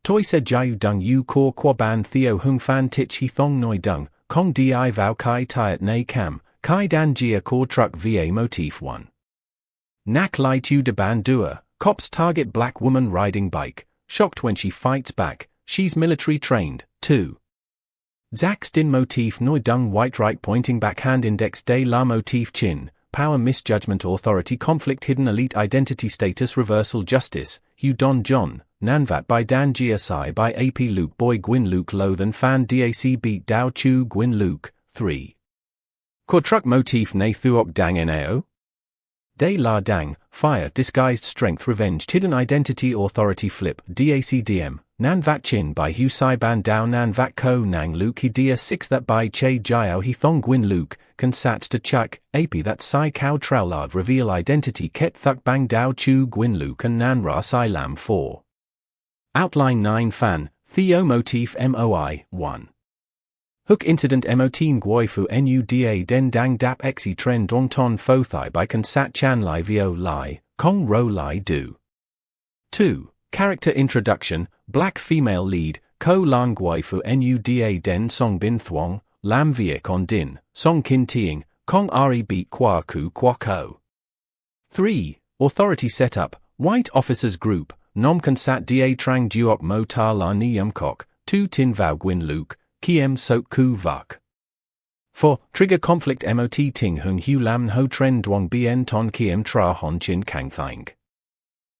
Toi se jiu dung yu kor kwa ban theo hung fan tich he thong noi dung, kong di vao kai tiat ne cam, kai dan jia kor truck va motif 1. Nak lai tu de ban dua, cops target black woman riding bike, shocked when she fights back, she's military trained, 2. Zax din motif noi dung white right pointing backhand index de la motif chin, power misjudgment authority conflict hidden elite identity status reversal justice, Hu Don John, Nanvat by Dan Sai by AP Luke Boy Gwyn Luke Lothan Fan DAC beat Dao Chu Gwyn Luke, 3. Kortruk motif ne thuok dang nao? De la dang, fire disguised strength revenge hidden identity authority flip DACDM, Nanvat chin by Hu Sai Ban Dao Nanvat ko nang Luke he dia 6 that by Che Jiao he thong Gwyn Luke, Consat to Chuk, AP that Sai Kao Traulard reveal identity Ket Thuk Bang Dao Chu Gwyn Luke and Nanra Sai Lam 4. Outline 9 Fan, Theo motif MOI, 1. Hook incident Emotin Gui Fu Nuda Den Dang Dap Xe Tren Dong Ton Fo Thai by Consat Chan Lai Vio Lai, Kong Ro Lai Du. 2. Character introduction, black female lead, Ko Lan Gui Fu Nuda Den Song Bin Thuong, Lam Viek On Din, Song Kin Tiing, Kong Ari Beat Kwa Ku Kwa Ko. 3. Authority setup, white officers group, Nom Consat Da Trang Duok Mo Ta La Niam Kok, Tu Tin Vao Gwyn Luke, Kiem Sok Ku Vuk. 4. Trigger conflict Mot Ting Hung Hu Lam Ho Tren Duong Bien Ton Kiem Tra Hon Chin Kang Thang.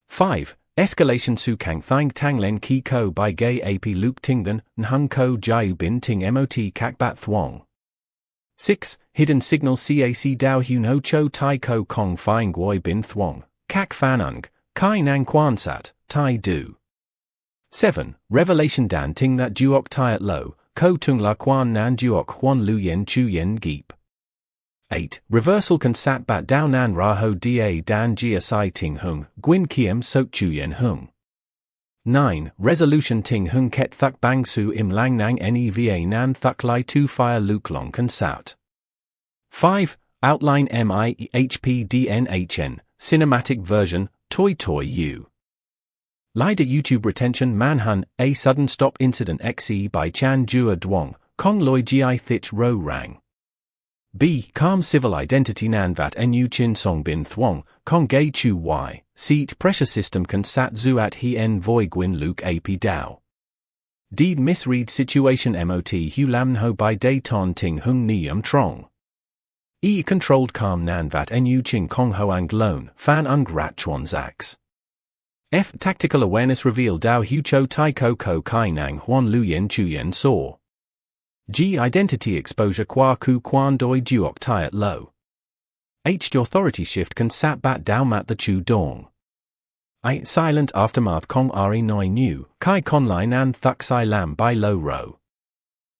5. Escalation Su Kang Thang Tang Len Ki Ko by Gay AP Luke Tingdan, Nhung Ko Jiu Bin Ting Mot Kak Bat Thuong. 6. Hidden signal Cac Dao Hun Ho Cho Tai Ko Kong Fine Gui Bin Thuong, Kak Fanung, Kai Nang Quan Sat, Tai Du. 7. Revelation Dan Ting That Duok Tiat Lo, Ko Tung La Quan Nan Duok Huan Lu Yen Chu Yen Geep. 8. Reversal Consat Bat Dao Nan Ra Ho Da Dan Jia Sai Ting Hung, Gwyn Kiem Sok Chu Yen Hung. 9. Resolution Ting Hung Ket Thuk Bang Su Im Lang Nang Neva Nan Thuk Lai Tu Fire Luke Long Consat. 5. Outline MIEHPDNHN, Cinematic Version, Toi Toi U. Lida YouTube Retention Manhun, A Sudden Stop Incident XE by Chan Jua Duong, Kong Loi Gi Thich Ro Rang. B. Calm Civil Identity Nanvat Nu Chin Song Bin Thuong, Kong Gay Chu Y, Seat Pressure System Consat Zuat He En Voi Gwyn Luke AP Dao. Deed Misread Situation Mot Hu Lam Ho by Day Ton Ting Hung Niam Trong. E. Controlled Calm Nanvat Nu Ching Kong Hoang Lone, Fan Ung Rat Chuan Zax. F. Tactical Awareness Reveal Dao Hu Cho Tai Ko Ko Kai Nang Huan Lu Yen Chu Yen Saw. G. Identity Exposure Kwa Ku Quan Doi Duok Tiat Lo. H. Authority Shift Consat Bat Dao Mat The Chu Dong. I. Silent Aftermath Kong Ari Noi Nu, Kai Kon Lai Nan Thuk Sai Lam Bai Lo Ro.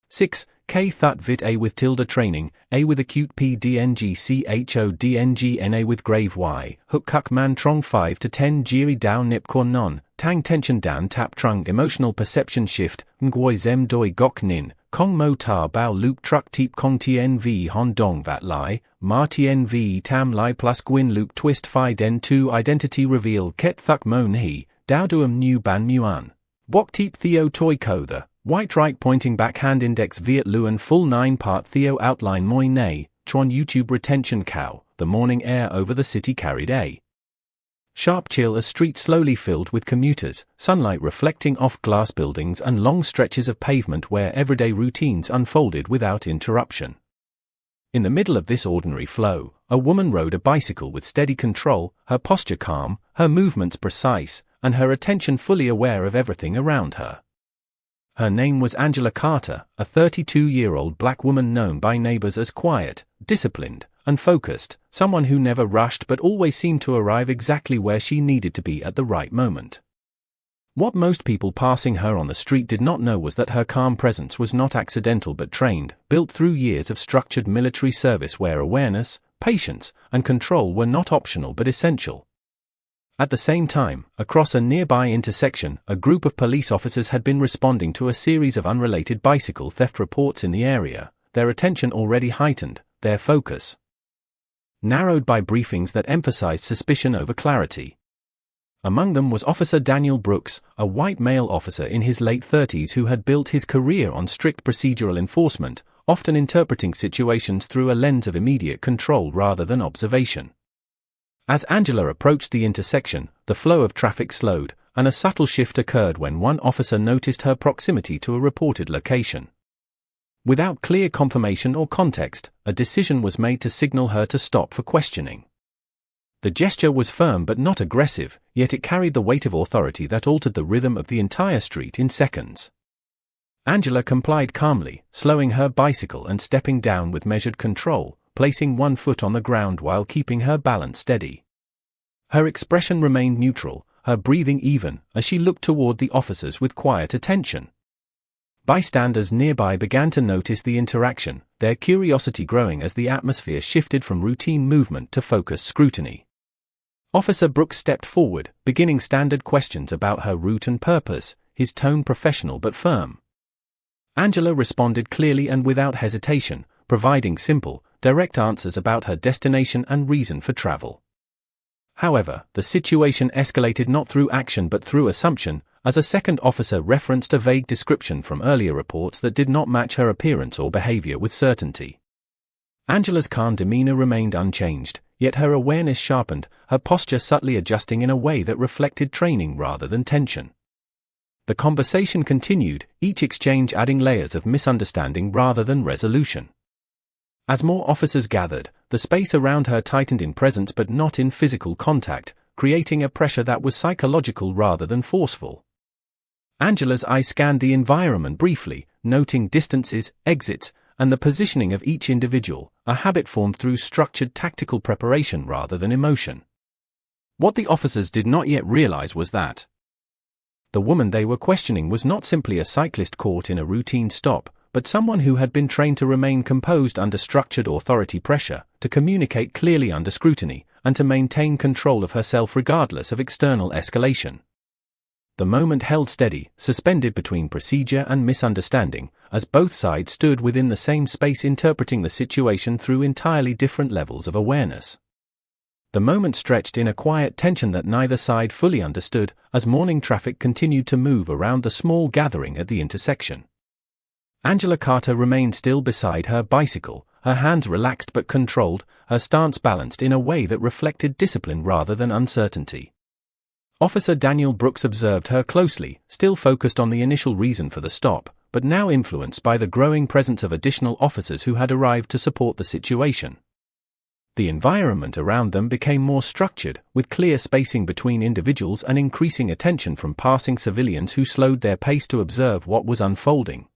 6. K. Thut Vit A with tilde training, A with acute PDNG CHO DNG NA with grave Y, Hook Kuk Man Trong 5 to 10 Jiri Dao Nip Kor Non, Tang Tension Dan Tap Trung Emotional Perception Shift, Ngoi Zem Doi Gok Nin, Kong Mo Ta Bao Luke Truck Teep Kong Tien V Hon Dong Vat Lai, Ma Tien V Tam Lai plus Gwyn Luke Twist Phi Den 2 Identity Reveal Ket Thuk Mon He, Dao Duam Nu Ban Muan. Bok Teep Theo Toi Ko The. White right pointing backhand index Viet Luan full 9-part Theo outline Moi Nei, Chuan YouTube retention cow, the morning air over the city carried a sharp chill, a street slowly filled with commuters, sunlight reflecting off glass buildings and long stretches of pavement where everyday routines unfolded without interruption. In the middle of this ordinary flow, a woman rode a bicycle with steady control, her posture calm, her movements precise, and her attention fully aware of everything around her. Her name was Angela Carter, a 32-year-old black woman known by neighbors as quiet, disciplined, and focused, someone who never rushed but always seemed to arrive exactly where she needed to be at the right moment. What most people passing her on the street did not know was that her calm presence was not accidental but trained, built through years of structured military service where awareness, patience, and control were not optional but essential. At the same time, across a nearby intersection, a group of police officers had been responding to a series of unrelated bicycle theft reports in the area, their attention already heightened, their focus narrowed by briefings that emphasized suspicion over clarity. Among them was Officer Daniel Brooks, a white male officer in his late 30s who had built his career on strict procedural enforcement, often interpreting situations through a lens of immediate control rather than observation. As Angela approached the intersection, the flow of traffic slowed, and a subtle shift occurred when one officer noticed her proximity to a reported location. Without clear confirmation or context, a decision was made to signal her to stop for questioning. The gesture was firm but not aggressive, yet it carried the weight of authority that altered the rhythm of the entire street in seconds. Angela complied calmly, slowing her bicycle and stepping down with measured control, placing one foot on the ground while keeping her balance steady. Her expression remained neutral, her breathing even, as she looked toward the officers with quiet attention. Bystanders nearby began to notice the interaction, their curiosity growing as the atmosphere shifted from routine movement to focused scrutiny. Officer Brooks stepped forward, beginning standard questions about her route and purpose, his tone professional but firm. Angela responded clearly and without hesitation, providing simple, direct answers about her destination and reason for travel. However, the situation escalated not through action but through assumption, as a second officer referenced a vague description from earlier reports that did not match her appearance or behavior with certainty. Angela's calm demeanor remained unchanged, yet her awareness sharpened, her posture subtly adjusting in a way that reflected training rather than tension. The conversation continued, each exchange adding layers of misunderstanding rather than resolution. As more officers gathered, the space around her tightened in presence but not in physical contact, creating a pressure that was psychological rather than forceful. Angela's eyes scanned the environment briefly, noting distances, exits, and the positioning of each individual, a habit formed through structured tactical preparation rather than emotion. What the officers did not yet realize was that the woman they were questioning was not simply a cyclist caught in a routine stop, but someone who had been trained to remain composed under structured authority pressure, to communicate clearly under scrutiny, and to maintain control of herself regardless of external escalation. The moment held steady, suspended between procedure and misunderstanding, as both sides stood within the same space interpreting the situation through entirely different levels of awareness. The moment stretched in a quiet tension that neither side fully understood, as morning traffic continued to move around the small gathering at the intersection. Angela Carter remained still beside her bicycle, her hands relaxed but controlled, her stance balanced in a way that reflected discipline rather than uncertainty. Officer Daniel Brooks observed her closely, still focused on the initial reason for the stop, but now influenced by the growing presence of additional officers who had arrived to support the situation. The environment around them became more structured, with clear spacing between individuals and increasing attention from passing civilians who slowed their pace to observe what was unfolding.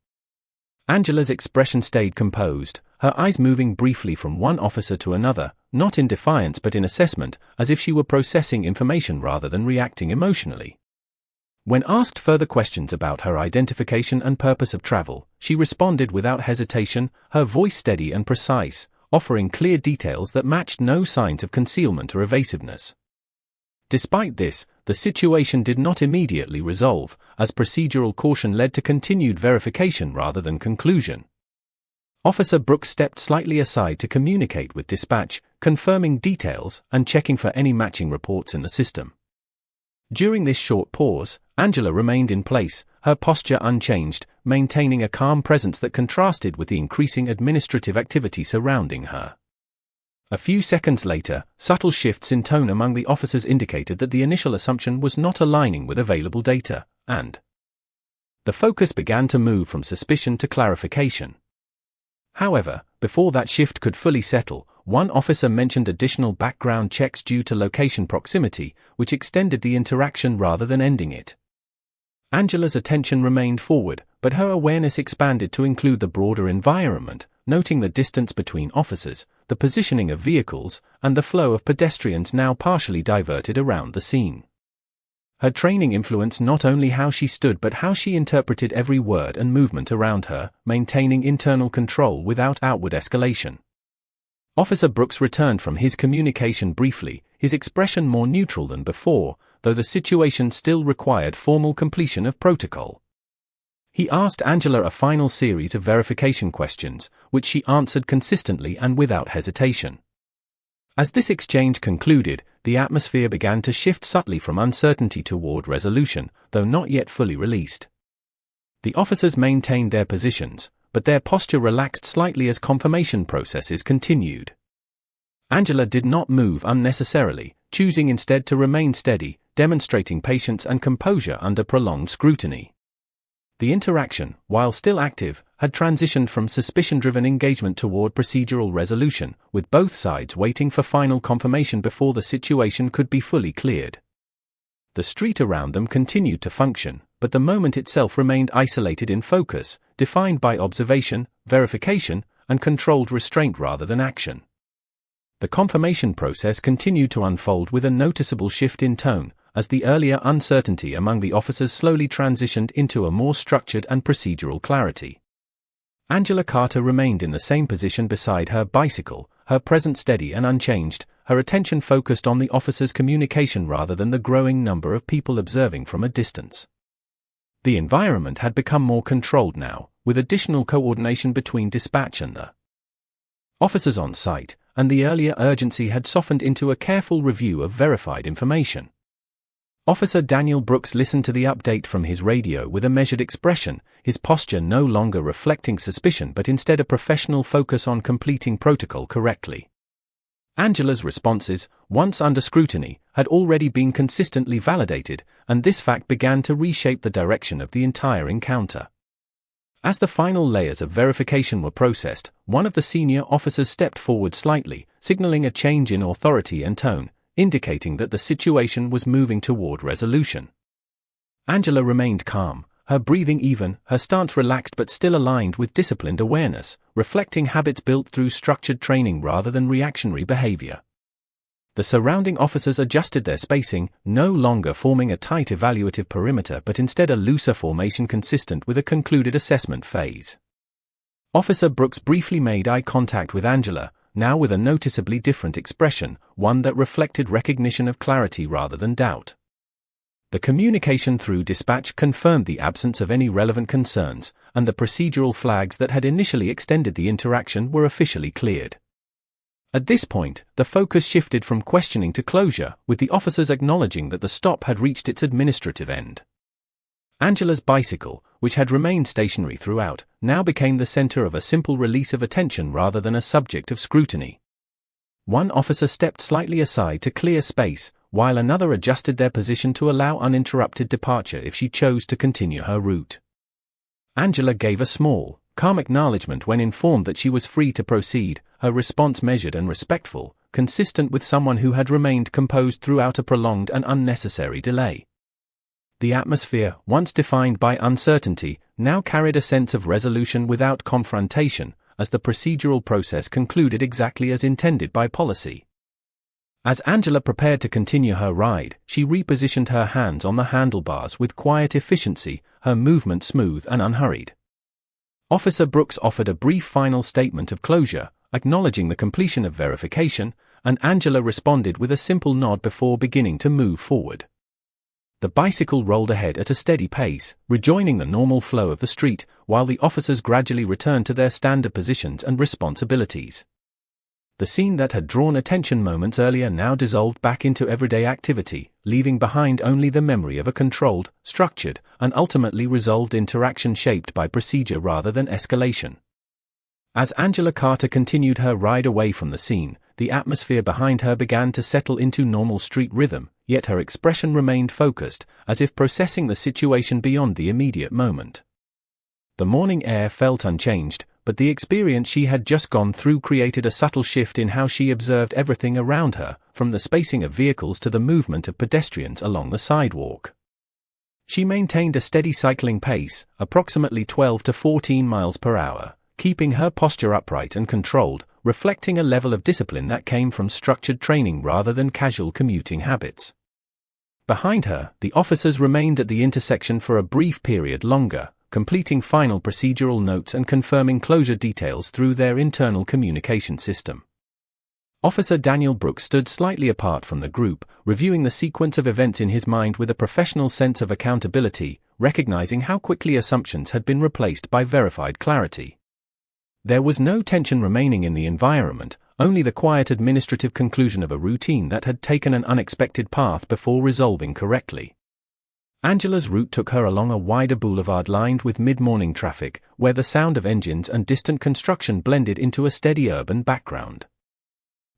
Angela's expression stayed composed, her eyes moving briefly from one officer to another, not in defiance but in assessment, as if she were processing information rather than reacting emotionally. When asked further questions about her identification and purpose of travel, she responded without hesitation, her voice steady and precise, offering clear details that matched no signs of concealment or evasiveness. Despite this, the situation did not immediately resolve, as procedural caution led to continued verification rather than conclusion. Officer Brooks stepped slightly aside to communicate with dispatch, confirming details and checking for any matching reports in the system. During this short pause, Angela remained in place, her posture unchanged, maintaining a calm presence that contrasted with the increasing administrative activity surrounding her. A few seconds later, subtle shifts in tone among the officers indicated that the initial assumption was not aligning with available data, and the focus began to move from suspicion to clarification. However, before that shift could fully settle, one officer mentioned additional background checks due to location proximity, which extended the interaction rather than ending it. Angela's attention remained forward, but her awareness expanded to include the broader environment, noting the distance between officers, the positioning of vehicles, and the flow of pedestrians now partially diverted around the scene. Her training influenced not only how she stood but how she interpreted every word and movement around her, maintaining internal control without outward escalation. Officer Brooks returned from his communication briefly, his expression more neutral than before, though the situation still required formal completion of protocol. He asked Angela a final series of verification questions, which she answered consistently and without hesitation. As this exchange concluded, the atmosphere began to shift subtly from uncertainty toward resolution, though not yet fully released. The officers maintained their positions, but their posture relaxed slightly as confirmation processes continued. Angela did not move unnecessarily, choosing instead to remain steady, demonstrating patience and composure under prolonged scrutiny. The interaction, while still active, had transitioned from suspicion-driven engagement toward procedural resolution, with both sides waiting for final confirmation before the situation could be fully cleared. The street around them continued to function, but the moment itself remained isolated in focus, defined by observation, verification, and controlled restraint rather than action. The confirmation process continued to unfold with a noticeable shift in tone, as the earlier uncertainty among the officers slowly transitioned into a more structured and procedural clarity. Angela Carter remained in the same position beside her bicycle, her presence steady and unchanged, her attention focused on the officers' communication rather than the growing number of people observing from a distance. The environment had become more controlled now, with additional coordination between dispatch and the officers on site, and the earlier urgency had softened into a careful review of verified information. Officer Daniel Brooks listened to the update from his radio with a measured expression, his posture no longer reflecting suspicion but instead a professional focus on completing protocol correctly. Angela's responses, once under scrutiny, had already been consistently validated, and this fact began to reshape the direction of the entire encounter. As the final layers of verification were processed, one of the senior officers stepped forward slightly, signaling a change in authority and tone, indicating that the situation was moving toward resolution. Angela remained calm, her breathing even, her stance relaxed but still aligned with disciplined awareness, reflecting habits built through structured training rather than reactionary behavior. The surrounding officers adjusted their spacing, no longer forming a tight evaluative perimeter but instead a looser formation consistent with a concluded assessment phase. Officer Brooks briefly made eye contact with Angela, now with a noticeably different expression, one that reflected recognition of clarity rather than doubt. The communication through dispatch confirmed the absence of any relevant concerns, and the procedural flags that had initially extended the interaction were officially cleared. At this point, the focus shifted from questioning to closure, with the officers acknowledging that the stop had reached its administrative end. Angela's bicycle, which had remained stationary throughout, now became the center of a simple release of attention rather than a subject of scrutiny. One officer stepped slightly aside to clear space, while another adjusted their position to allow uninterrupted departure if she chose to continue her route. Angela gave a small, calm acknowledgement when informed that she was free to proceed, her response measured and respectful, consistent with someone who had remained composed throughout a prolonged and unnecessary delay. The atmosphere, once defined by uncertainty, now carried a sense of resolution without confrontation, as the procedural process concluded exactly as intended by policy. As Angela prepared to continue her ride, she repositioned her hands on the handlebars with quiet efficiency, her movement smooth and unhurried. Officer Brooks offered a brief final statement of closure, acknowledging the completion of verification, and Angela responded with a simple nod before beginning to move forward. The bicycle rolled ahead at a steady pace, rejoining the normal flow of the street, while the officers gradually returned to their standard positions and responsibilities. The scene that had drawn attention moments earlier now dissolved back into everyday activity, leaving behind only the memory of a controlled, structured, and ultimately resolved interaction shaped by procedure rather than escalation. As Angela Carter continued her ride away from the scene, the atmosphere behind her began to settle into normal street rhythm, yet her expression remained focused, as if processing the situation beyond the immediate moment. The morning air felt unchanged, but the experience she had just gone through created a subtle shift in how she observed everything around her, from the spacing of vehicles to the movement of pedestrians along the sidewalk. She maintained a steady cycling pace, approximately 12 to 14 miles per hour, keeping her posture upright and controlled, reflecting a level of discipline that came from structured training rather than casual commuting habits. Behind her, the officers remained at the intersection for a brief period longer, completing final procedural notes and confirming closure details through their internal communication system. Officer Daniel Brooks stood slightly apart from the group, reviewing the sequence of events in his mind with a professional sense of accountability, recognizing how quickly assumptions had been replaced by verified clarity. There was no tension remaining in the environment, only the quiet administrative conclusion of a routine that had taken an unexpected path before resolving correctly. Angela's route took her along a wider boulevard lined with mid-morning traffic, where the sound of engines and distant construction blended into a steady urban background.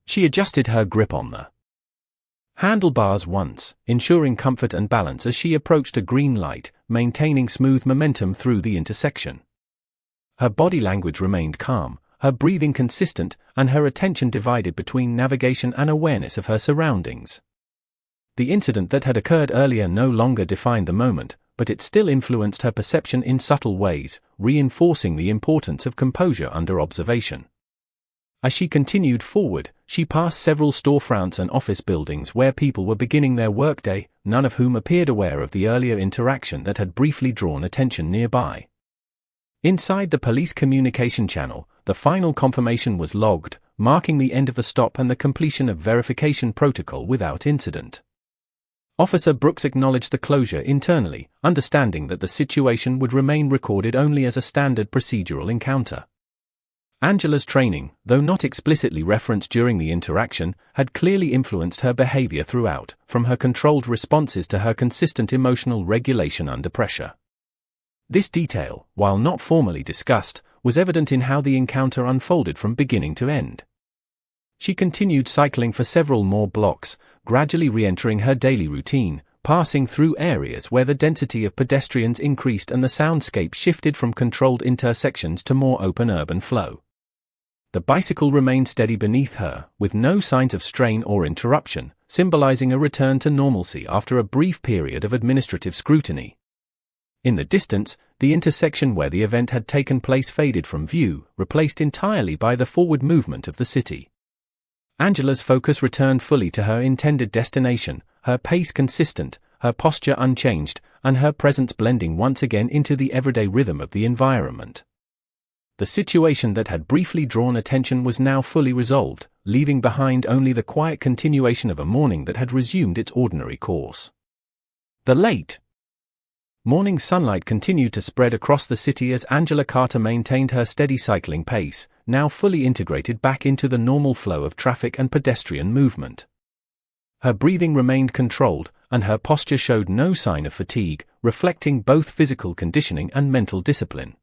She adjusted her grip on the handlebars once, ensuring comfort and balance as she approached a green light, maintaining smooth momentum through the intersection. Her body language remained calm, her breathing consistent, and her attention divided between navigation and awareness of her surroundings. The incident that had occurred earlier no longer defined the moment, but it still influenced her perception in subtle ways, reinforcing the importance of composure under observation. As she continued forward, she passed several storefronts and office buildings where people were beginning their workday, none of whom appeared aware of the earlier interaction that had briefly drawn attention nearby. Inside the police communication channel, the final confirmation was logged, marking the end of the stop and the completion of verification protocol without incident. Officer Brooks acknowledged the closure internally, understanding that the situation would remain recorded only as a standard procedural encounter. Angela's training, though not explicitly referenced during the interaction, had clearly influenced her behavior throughout, from her controlled responses to her consistent emotional regulation under pressure. This detail, while not formally discussed, was evident in how the encounter unfolded from beginning to end. She continued cycling for several more blocks, gradually re-entering her daily routine, passing through areas where the density of pedestrians increased and the soundscape shifted from controlled intersections to more open urban flow. The bicycle remained steady beneath her, with no signs of strain or interruption, symbolizing a return to normalcy after a brief period of administrative scrutiny. In the distance, the intersection where the event had taken place faded from view, replaced entirely by the forward movement of the city. Angela's focus returned fully to her intended destination, her pace consistent, her posture unchanged, and her presence blending once again into the everyday rhythm of the environment. The situation that had briefly drawn attention was now fully resolved, leaving behind only the quiet continuation of a morning that had resumed its ordinary course. The late morning sunlight continued to spread across the city as Angela Carter maintained her steady cycling pace, now fully integrated back into the normal flow of traffic and pedestrian movement. Her breathing remained controlled, and her posture showed no sign of fatigue, reflecting both physical conditioning and mental discipline.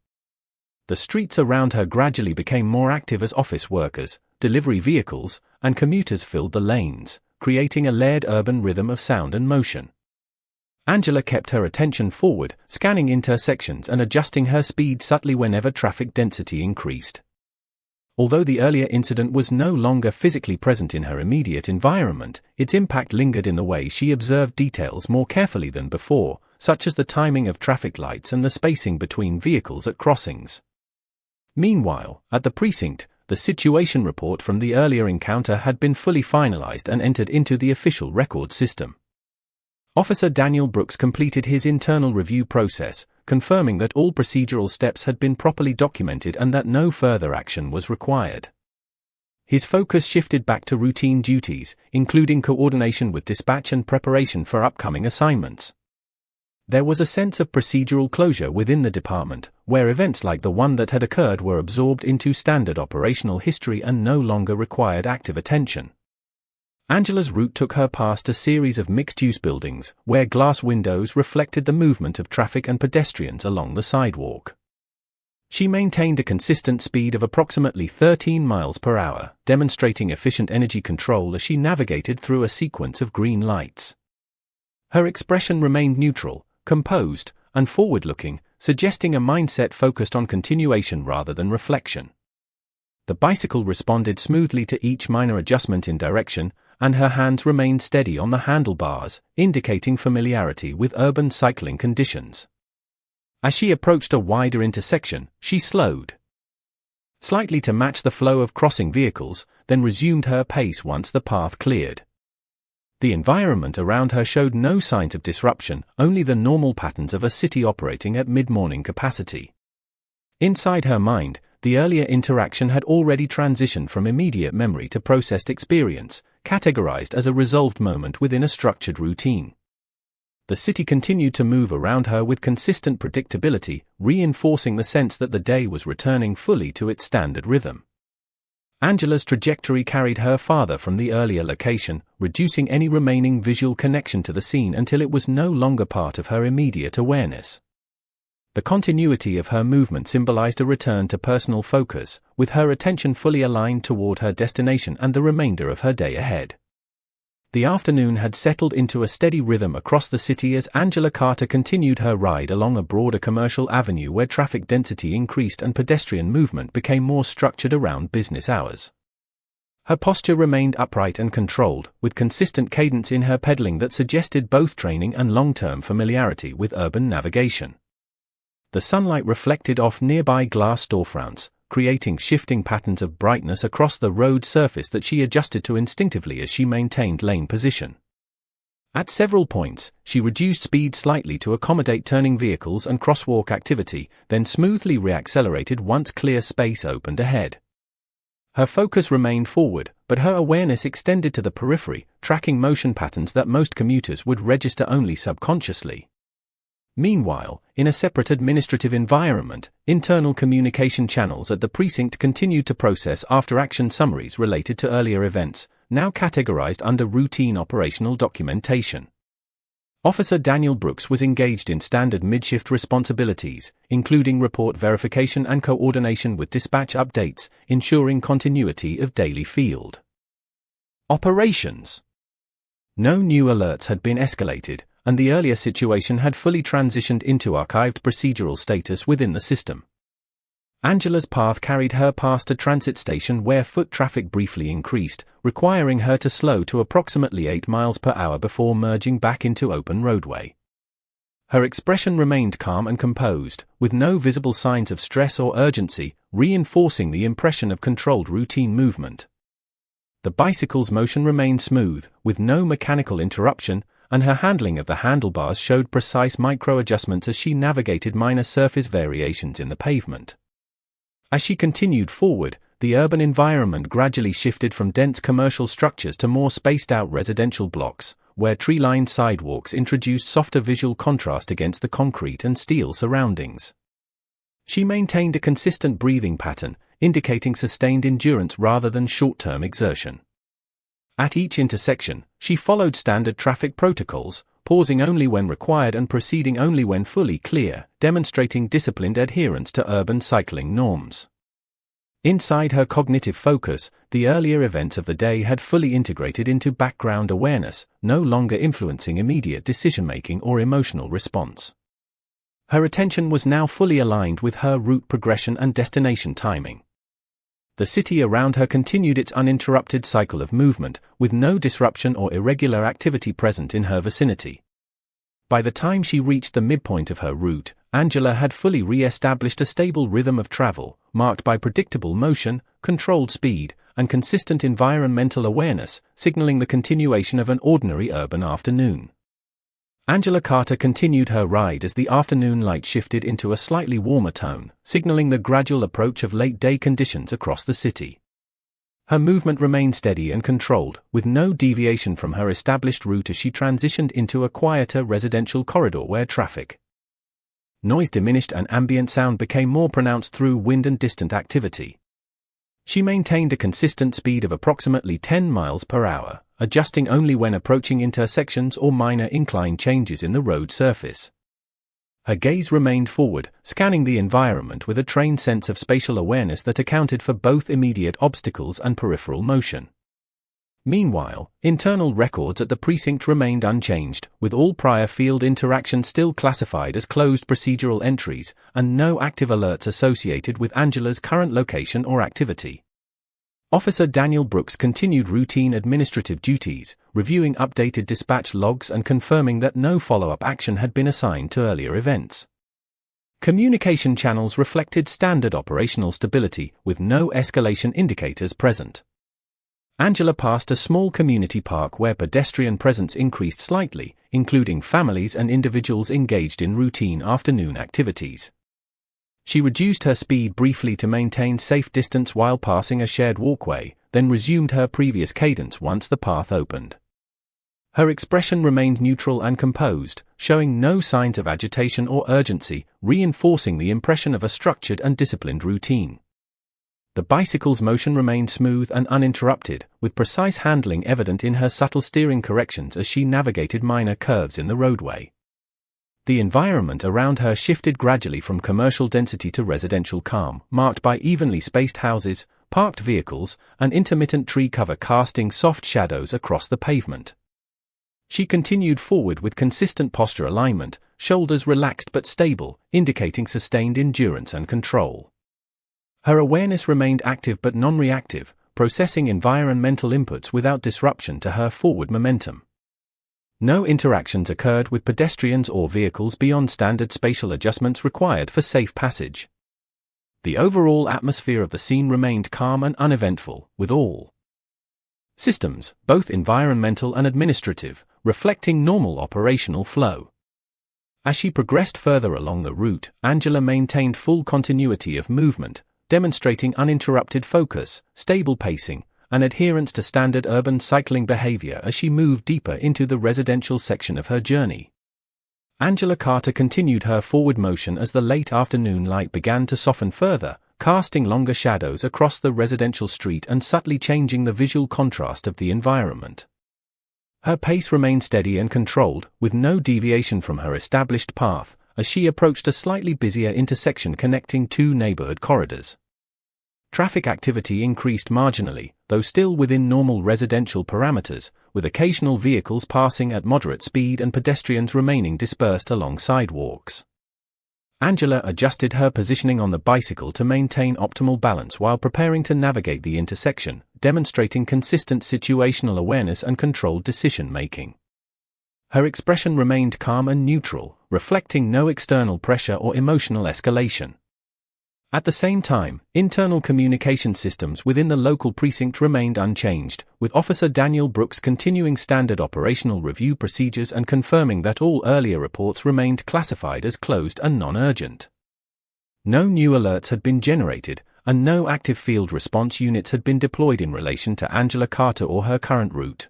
The streets around her gradually became more active as office workers, delivery vehicles, and commuters filled the lanes, creating a layered urban rhythm of sound and motion. Angela kept her attention forward, scanning intersections and adjusting her speed subtly whenever traffic density increased. Although the earlier incident was no longer physically present in her immediate environment, its impact lingered in the way she observed details more carefully than before, such as the timing of traffic lights and the spacing between vehicles at crossings. Meanwhile, at the precinct, the situation report from the earlier encounter had been fully finalized and entered into the official record system. Officer Daniel Brooks completed his internal review process, confirming that all procedural steps had been properly documented and that no further action was required. His focus shifted back to routine duties, including coordination with dispatch and preparation for upcoming assignments. There was a sense of procedural closure within the department, where events like the one that had occurred were absorbed into standard operational history and no longer required active attention. Angela's route took her past a series of mixed-use buildings, where glass windows reflected the movement of traffic and pedestrians along the sidewalk. She maintained a consistent speed of approximately 13 miles per hour, demonstrating efficient energy control as she navigated through a sequence of green lights. Her expression remained neutral, composed, and forward-looking, suggesting a mindset focused on continuation rather than reflection. The bicycle responded smoothly to each minor adjustment in direction, and her hands remained steady on the handlebars, indicating familiarity with urban cycling conditions. As she approached a wider intersection, she slowed slightly to match the flow of crossing vehicles, then resumed her pace once the path cleared. The environment around her showed no signs of disruption, only the normal patterns of a city operating at mid-morning capacity. Inside her mind, the earlier interaction had already transitioned from immediate memory to processed experience, categorized as a resolved moment within a structured routine. The city continued to move around her with consistent predictability, reinforcing the sense that the day was returning fully to its standard rhythm. Angela's trajectory carried her farther from the earlier location, reducing any remaining visual connection to the scene until it was no longer part of her immediate awareness. The continuity of her movement symbolized a return to personal focus, with her attention fully aligned toward her destination and the remainder of her day ahead. The afternoon had settled into a steady rhythm across the city as Angela Carter continued her ride along a broader commercial avenue where traffic density increased and pedestrian movement became more structured around business hours. Her posture remained upright and controlled, with consistent cadence in her pedaling that suggested both training and long-term familiarity with urban navigation. The sunlight reflected off nearby glass storefronts, creating shifting patterns of brightness across the road surface that she adjusted to instinctively as she maintained lane position. At several points, she reduced speed slightly to accommodate turning vehicles and crosswalk activity, then smoothly reaccelerated once clear space opened ahead. Her focus remained forward, but her awareness extended to the periphery, tracking motion patterns that most commuters would register only subconsciously. Meanwhile, in a separate administrative environment, internal communication channels at the precinct continued to process after-action summaries related to earlier events, now categorized under routine operational documentation. Officer Daniel Brooks was engaged in standard mid-shift responsibilities, including report verification and coordination with dispatch updates, ensuring continuity of daily field operations. No new alerts had been escalated, and the earlier situation had fully transitioned into archived procedural status within the system. Angela's path carried her past a transit station where foot traffic briefly increased, requiring her to slow to approximately 8 miles per hour before merging back into open roadway. Her expression remained calm and composed, with no visible signs of stress or urgency, reinforcing the impression of controlled routine movement. The bicycle's motion remained smooth, with no mechanical interruption, and her handling of the handlebars showed precise micro-adjustments as she navigated minor surface variations in the pavement. As she continued forward, the urban environment gradually shifted from dense commercial structures to more spaced-out residential blocks, where tree-lined sidewalks introduced softer visual contrast against the concrete and steel surroundings. She maintained a consistent breathing pattern, indicating sustained endurance rather than short-term exertion. At each intersection, she followed standard traffic protocols, pausing only when required and proceeding only when fully clear, demonstrating disciplined adherence to urban cycling norms. Inside her cognitive focus, the earlier events of the day had fully integrated into background awareness, no longer influencing immediate decision-making or emotional response. Her attention was now fully aligned with her route progression and destination timing. The city around her continued its uninterrupted cycle of movement, with no disruption or irregular activity present in her vicinity. By the time she reached the midpoint of her route, Angela had fully re-established a stable rhythm of travel, marked by predictable motion, controlled speed, and consistent environmental awareness, signaling the continuation of an ordinary urban afternoon. Angela Carter continued her ride as the afternoon light shifted into a slightly warmer tone, signaling the gradual approach of late-day conditions across the city. Her movement remained steady and controlled, with no deviation from her established route as she transitioned into a quieter residential corridor where traffic noise diminished and ambient sound became more pronounced through wind and distant activity. She maintained a consistent speed of approximately 10 miles per hour, adjusting only when approaching intersections or minor incline changes in the road surface. Her gaze remained forward, scanning the environment with a trained sense of spatial awareness that accounted for both immediate obstacles and peripheral motion. Meanwhile, internal records at the precinct remained unchanged, with all prior field interaction still classified as closed procedural entries, and no active alerts associated with Angela's current location or activity. Officer Daniel Brooks continued routine administrative duties, reviewing updated dispatch logs and confirming that no follow-up action had been assigned to earlier events. Communication channels reflected standard operational stability, with no escalation indicators present. Angela passed a small community park where pedestrian presence increased slightly, including families and individuals engaged in routine afternoon activities. She reduced her speed briefly to maintain safe distance while passing a shared walkway, then resumed her previous cadence once the path opened. Her expression remained neutral and composed, showing no signs of agitation or urgency, reinforcing the impression of a structured and disciplined routine. The bicycle's motion remained smooth and uninterrupted, with precise handling evident in her subtle steering corrections as she navigated minor curves in the roadway. The environment around her shifted gradually from commercial density to residential calm, marked by evenly spaced houses, parked vehicles, and intermittent tree cover casting soft shadows across the pavement. She continued forward with consistent posture alignment, shoulders relaxed but stable, indicating sustained endurance and control. Her awareness remained active but non-reactive, processing environmental inputs without disruption to her forward momentum. No interactions occurred with pedestrians or vehicles beyond standard spatial adjustments required for safe passage. The overall atmosphere of the scene remained calm and uneventful, with all systems, both environmental and administrative, reflecting normal operational flow. As she progressed further along the route, Angela maintained full continuity of movement, demonstrating uninterrupted focus, stable pacing, and adherence to standard urban cycling behavior as she moved deeper into the residential section of her journey. Angela Carter continued her forward motion as the late afternoon light began to soften further, casting longer shadows across the residential street and subtly changing the visual contrast of the environment. Her pace remained steady and controlled, with no deviation from her established path, as she approached a slightly busier intersection connecting two neighborhood corridors. Traffic activity increased marginally, though still within normal residential parameters, with occasional vehicles passing at moderate speed and pedestrians remaining dispersed along sidewalks. Angela adjusted her positioning on the bicycle to maintain optimal balance while preparing to navigate the intersection, demonstrating consistent situational awareness and controlled decision-making. Her expression remained calm and neutral, reflecting no external pressure or emotional escalation. At the same time, internal communication systems within the local precinct remained unchanged, with Officer Daniel Brooks continuing standard operational review procedures and confirming that all earlier reports remained classified as closed and non-urgent. No new alerts had been generated, and no active field response units had been deployed in relation to Angela Carter or her current route.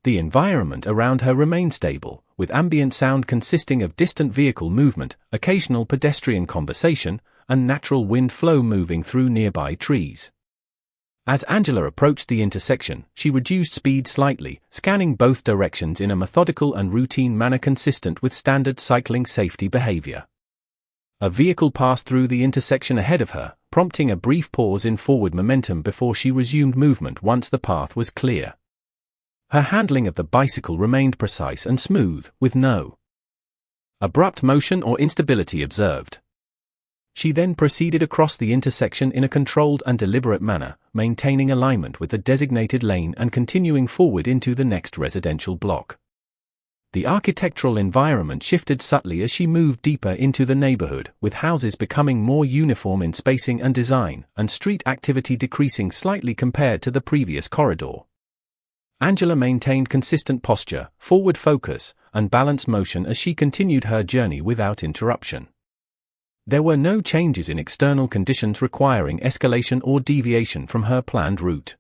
The environment around her remained stable, with ambient sound consisting of distant vehicle movement, occasional pedestrian conversation, and natural wind flow moving through nearby trees. As Angela approached the intersection, she reduced speed slightly, scanning both directions in a methodical and routine manner consistent with standard cycling safety behavior. A vehicle passed through the intersection ahead of her, prompting a brief pause in forward momentum before she resumed movement once the path was clear. Her handling of the bicycle remained precise and smooth, with no abrupt motion or instability observed. She then proceeded across the intersection in a controlled and deliberate manner, maintaining alignment with the designated lane and continuing forward into the next residential block. The architectural environment shifted subtly as she moved deeper into the neighborhood, with houses becoming more uniform in spacing and design, and street activity decreasing slightly compared to the previous corridor. Angela maintained consistent posture, forward focus, and balanced motion as she continued her journey without interruption. There were no changes in external conditions requiring escalation or deviation from her planned route.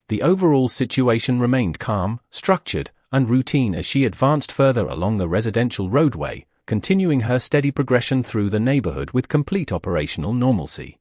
The overall situation remained calm, structured, and routine as she advanced further along the residential roadway, continuing her steady progression through the neighborhood with complete operational normalcy.